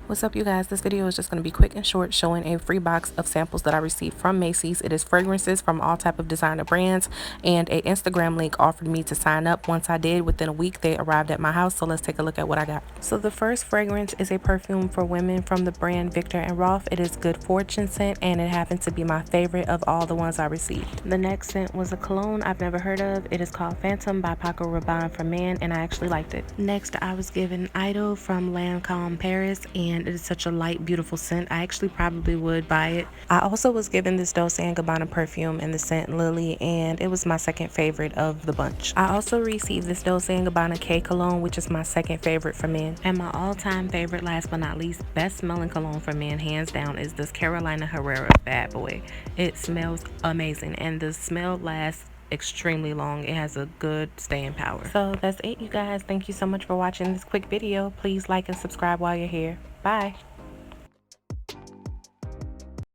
What's up, you guys? This video is just going to be quick and short, showing a free box of samples that I received from Macy's. It is fragrances from all type of designer brands, and a Instagram link offered me to sign up. Once I did, within a week they arrived at my house. So let's take a look at what I got. So the first fragrance is a perfume for women from the brand Viktor Rolf. It is Good Fortune scent, and it happened to be my favorite of all the ones I received. The next scent was a cologne I've never heard of. It is called Phantom by Paco Rabanne for men, and I actually liked it. Next, I was given Idol from Lancome Paris, and it is such a light, beautiful scent. I actually probably would buy it. I also was given this Dolce & Gabbana perfume in the scent Lily, and it was my second favorite of the bunch. I also received this Dolce & Gabbana K cologne, which is my second favorite for men. And my all-time favorite, last but not least, best smelling cologne for men, hands down, is this Carolina Herrera Bad Boy. It smells amazing, and the smell lasts extremely long. It has a good staying power. So that's it, you guys. Thank you so much for watching this quick video. Please like and subscribe while you're here. Bye.